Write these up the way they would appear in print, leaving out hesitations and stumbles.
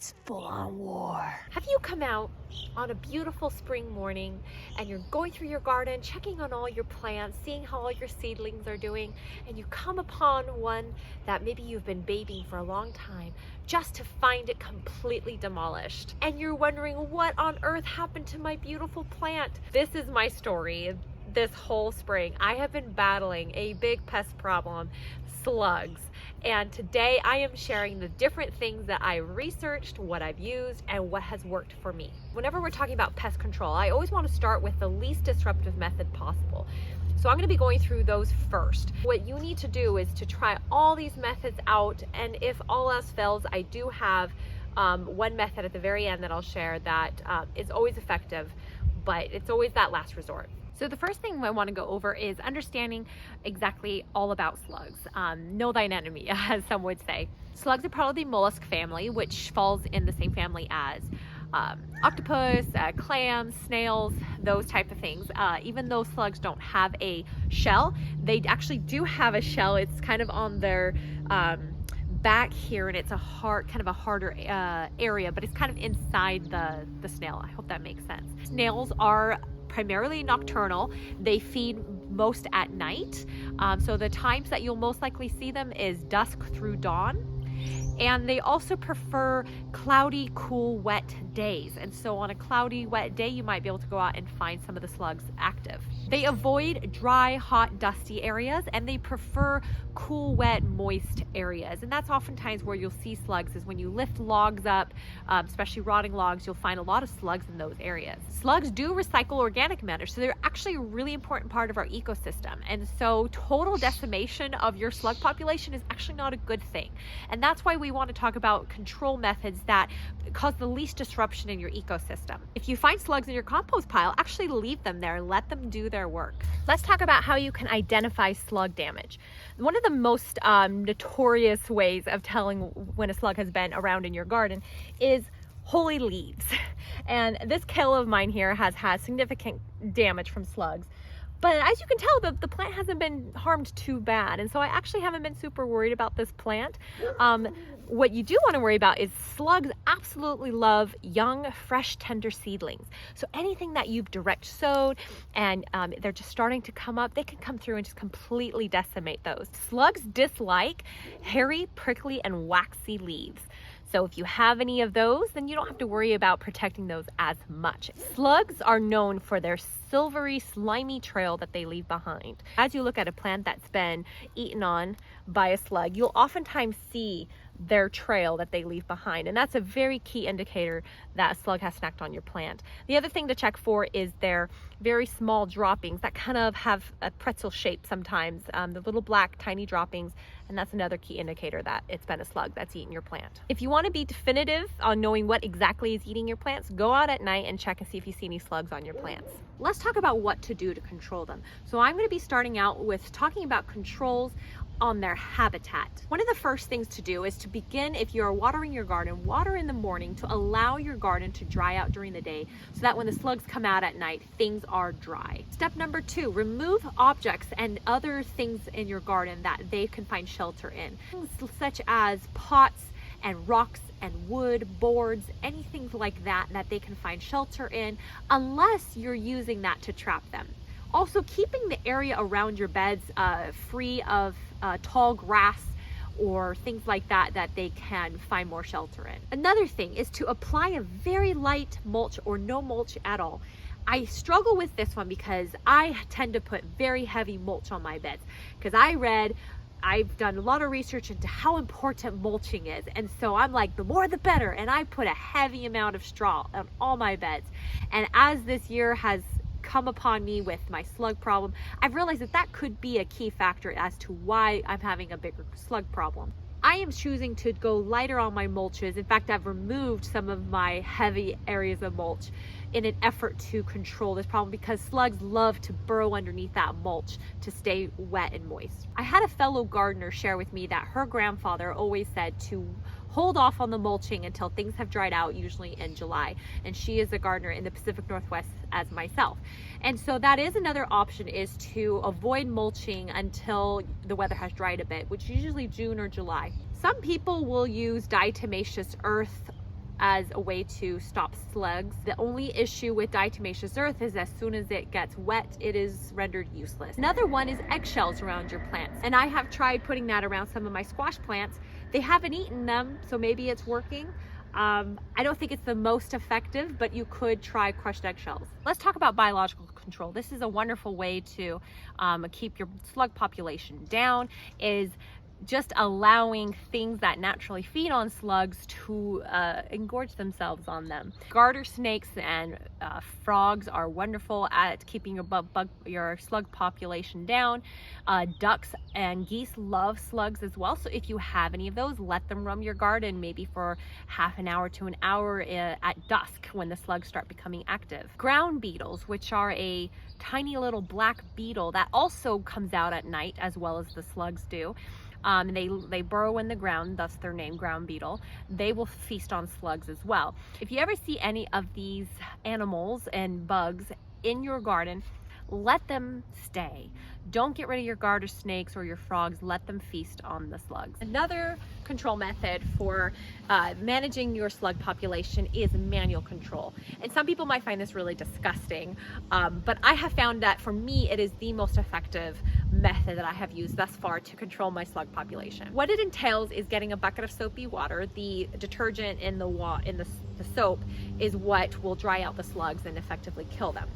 It's full on war. Have you come out on a beautiful spring morning and you're going through your garden, checking on all your plants, seeing how all your seedlings are doing, and you come upon one that maybe you've been babying for a long time just to find it completely demolished? And you're wondering, what on earth happened to my beautiful plant? This is my story. This whole spring, I have been battling a big pest problem, slugs. And today I am sharing the different things that I researched, what I've used, and what has worked for me. Whenever we're talking about pest control, I always want to start with the least disruptive method possible. So I'm going to be going through those first. What you need to do is to try all these methods out, and if all else fails, I do have one method at the very end that I'll share that is always effective, but it's always that last resort. So the first thing I want to go over is understanding exactly all about slugs. Know thine enemy, as some would say. Slugs are part of the mollusk family, which falls in the same family as octopus, clams, snails, those type of things. Even though slugs don't have a shell, they actually do have a shell. It's kind of on their back here, and it's a harder area, but it's kind of inside the snail. I hope that makes sense. Snails are primarily nocturnal. They feed most at night. So the times that you'll most likely see them is dusk through dawn. And they also prefer cloudy, cool, wet days. And so on a cloudy, wet day, you might be able to go out and find some of the slugs active. They avoid dry, hot, dusty areas, and they prefer cool, wet, moist areas. And that's oftentimes where you'll see slugs, is when you lift logs up, especially rotting logs, you'll find a lot of slugs in those areas. Slugs do recycle organic matter, so they're actually a really important part of our ecosystem. And so total decimation of your slug population is actually not a good thing. And that's why we want to talk about control methods that cause the least disruption in your ecosystem. If you find slugs in your compost pile, actually leave them there and let them do their work. Let's talk about how you can identify slug damage. One of the most notorious ways of telling when a slug has been around in your garden is holy leaves. And this kale of mine here has had significant damage from slugs. But as you can tell, the plant hasn't been harmed too bad. And so I actually haven't been super worried about this plant. What you do want to worry about is slugs absolutely love young, fresh, tender seedlings. So anything that you've direct sowed and they're just starting to come up, they can come through and just completely decimate those. Slugs dislike hairy, prickly, and waxy leaves. So if you have any of those, then you don't have to worry about protecting those as much. Slugs are known for their silvery, slimy trail that they leave behind. As you look at a plant that's been eaten on by a slug, you'll oftentimes see their trail that they leave behind, and that's a very key indicator that a slug has snacked on your plant. The other thing to check for is their very small droppings that kind of have a pretzel shape sometimes, the little black tiny droppings, and that's another key indicator that it's been a slug that's eaten your plant. If you want to be definitive on knowing what exactly is eating your plants, go out at night and check and see if you see any slugs on your plants. Let's talk about what to do to control them. So I'm going to be starting out with talking about controls on their habitat. One of the first things to do is to begin, if you're watering your garden, water in the morning to allow your garden to dry out during the day so that when the slugs come out at night, things are dry. Step number 2, remove objects and other things in your garden that they can find shelter in. Things such as pots and rocks and wood, boards, anything like that that they can find shelter in, unless you're using that to trap them. Also, keeping the area around your beds free of tall grass or things like that that they can find more shelter in. Another thing is to apply a very light mulch or no mulch at all. I struggle with this one because I tend to put very heavy mulch on my beds because I've done a lot of research into how important mulching is, and so I'm like, the more the better, and I put a heavy amount of straw on all my beds. And as this year has come upon me with my slug problem, I've realized that could be a key factor as to why I'm having a bigger slug problem. I am choosing to go lighter on my mulches. In fact, I've removed some of my heavy areas of mulch in an effort to control this problem because slugs love to burrow underneath that mulch to stay wet and moist. I had a fellow gardener share with me that her grandfather always said to hold off on the mulching until things have dried out, usually in July. And she is a gardener in the Pacific Northwest as myself. And so that is another option, is to avoid mulching until the weather has dried a bit, which is usually June or July. Some people will use diatomaceous earth as a way to stop slugs. The only issue with diatomaceous earth is as soon as it gets wet, it is rendered useless. Another one is eggshells around your plants. And I have tried putting that around some of my squash plants. They haven't eaten them, so maybe it's working. I don't think it's the most effective, but you could try crushed eggshells. Let's talk about biological control. This is a wonderful way to keep your slug population down, is just allowing things that naturally feed on slugs to engorge themselves on them. Garter snakes and frogs are wonderful at keeping your slug population down. Ducks and geese love slugs as well, so if you have any of those, let them roam your garden maybe for half an hour to an hour at dusk when the slugs start becoming active. Ground beetles, which are a tiny little black beetle that also comes out at night as well as the slugs do. They burrow in the ground, thus their name, ground beetle. They will feast on slugs as well. If you ever see any of these animals and bugs in your garden, let them stay. Don't get rid of your garter snakes or your frogs. Let them feast on the slugs. Another control method for managing your slug population is manual control. And some people might find this really disgusting, but I have found that for me, it is the most effective method that I have used thus far to control my slug population. What it entails is getting a bucket of soapy water. The detergent in the soap is what will dry out the slugs and effectively kill them.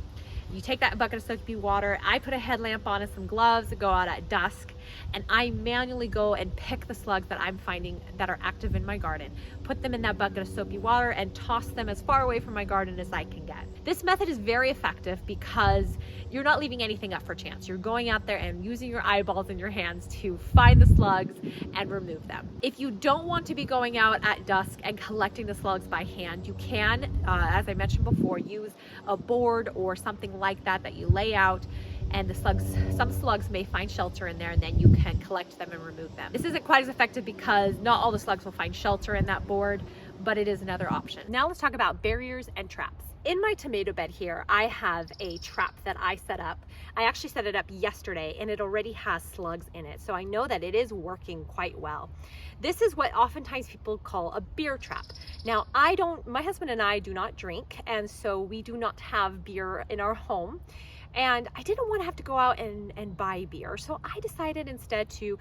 You take that bucket of soapy water, I put a headlamp on and some gloves, go out at dusk, and I manually go and pick the slugs that I'm finding that are active in my garden, put them in that bucket of soapy water and toss them as far away from my garden as I can get. This method is very effective because you're not leaving anything up for chance. You're going out there and using your eyeballs and your hands to find the slugs and remove them. If you don't want to be going out at dusk and collecting the slugs by hand, you can, as I mentioned before, use a board or something like that you lay out, and some slugs may find shelter in there, and then you can collect them and remove them. This isn't quite as effective because not all the slugs will find shelter in that board, but it is another option. Now let's talk about barriers and traps. In my tomato bed here, I have a trap that I set up. I actually set it up yesterday and it already has slugs in it, so I know that it is working quite well. This is what oftentimes people call a beer trap. Now, my husband and I do not drink, and so we do not have beer in our home. And I didn't want to have to go out and buy beer, so I decided instead to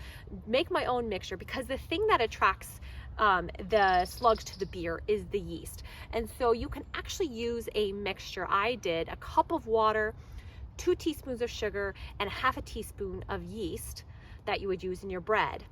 make my own mixture, because the thing that attracts the slugs to the beer is the yeast. And so you can actually use a mixture. I did a cup of water, 2 teaspoons of sugar, and ½ teaspoon of yeast that you would use in your bread.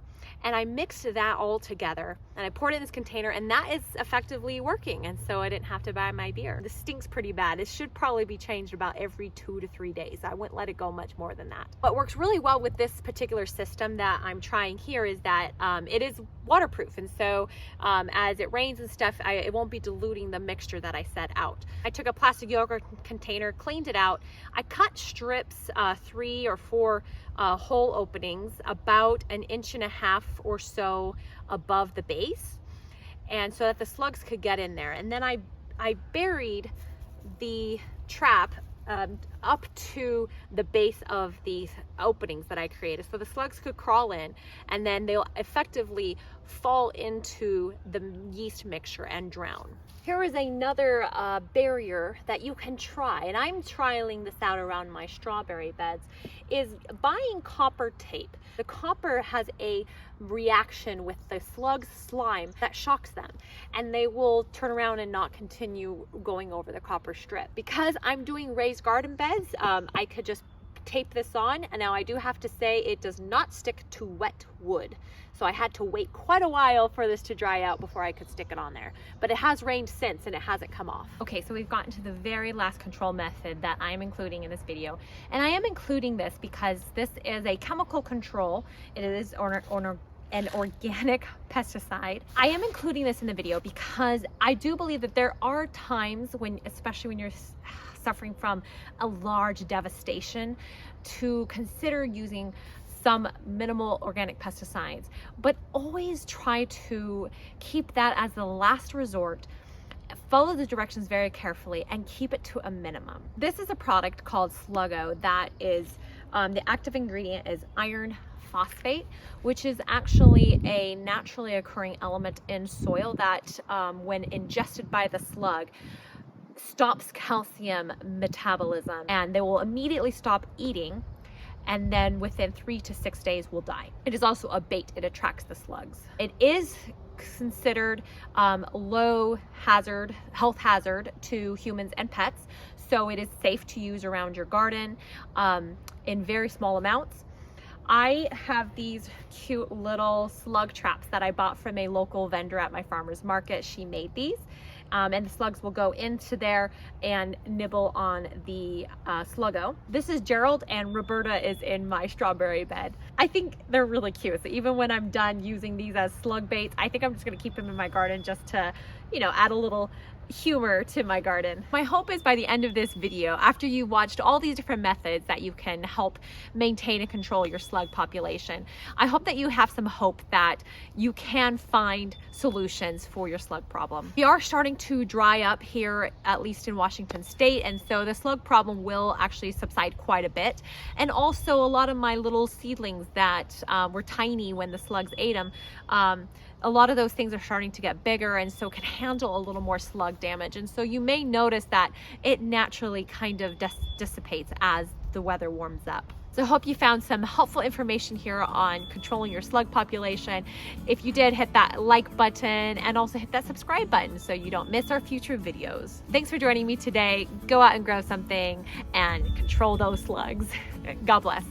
And I mixed that all together and I poured it in this container, and that is effectively working. And so I didn't have to buy my beer. This stinks pretty bad. It should probably be changed about every 2 to 3 days. I wouldn't let it go much more than that. What works really well with this particular system that I'm trying here is that it is waterproof. And so as it rains and stuff, it won't be diluting the mixture that I set out. I took a plastic yogurt container, cleaned it out. I cut strips, 3 or 4 hole openings about 1.5 inches or so above the base, and so that the slugs could get in there. And then I buried the trap up to the base of these openings that I created, so the slugs could crawl in, and then they'll effectively fall into the yeast mixture and drown. Here is another barrier that you can try, and I'm trialing this out around my strawberry beds, is buying copper tape. The copper has a reaction with the slug's slime that shocks them, and they will turn around and not continue going over the copper strip. Because I'm doing raised garden beds, I could just tape this on, and now I do have to say it does not stick to wet wood, so I had to wait quite a while for this to dry out before I could stick it on there, but it has rained since and it hasn't come off. Okay, so we've gotten to the very last control method that I'm including in this video, and I am including this because this is a chemical control. It is an organic pesticide. I am including this in the video because I do believe that there are times when, especially when you're suffering from a large devastation, to consider using some minimal organic pesticides, but always try to keep that as the last resort. Follow the directions very carefully and keep it to a minimum. This is a product called Slugo that is The active ingredient is iron phosphate, which is actually a naturally occurring element in soil that when ingested by the slug stops calcium metabolism, and they will immediately stop eating, and then within 3 to 6 days will die. It is also a bait. It attracts the slugs. It is considered low hazard, health hazard to humans and pets, so it is safe to use around your garden in very small amounts. I have these cute little slug traps that I bought from a local vendor at my farmer's market. She made these. And the slugs will go into there and nibble on the Slugo. This is Gerald, and Roberta is in my strawberry bed. I think they're really cute. So even when I'm done using these as slug baits, I think I'm just gonna keep them in my garden just to, you know, add a little humor to my garden. My hope is by the end of this video, after you watched all these different methods that you can help maintain and control your slug population, I hope that you have some hope that you can find solutions for your slug problem. We are starting to dry up here, at least in Washington State, and so the slug problem will actually subside quite a bit. And also a lot of my little seedlings that were tiny when the slugs ate them, a lot of those things are starting to get bigger and so can handle a little more slug damage. And so you may notice that it naturally kind of dissipates as the weather warms up. So I hope you found some helpful information here on controlling your slug population. If you did, hit that like button and also hit that subscribe button so you don't miss our future videos. Thanks for joining me today. Go out and grow something and control those slugs. God bless.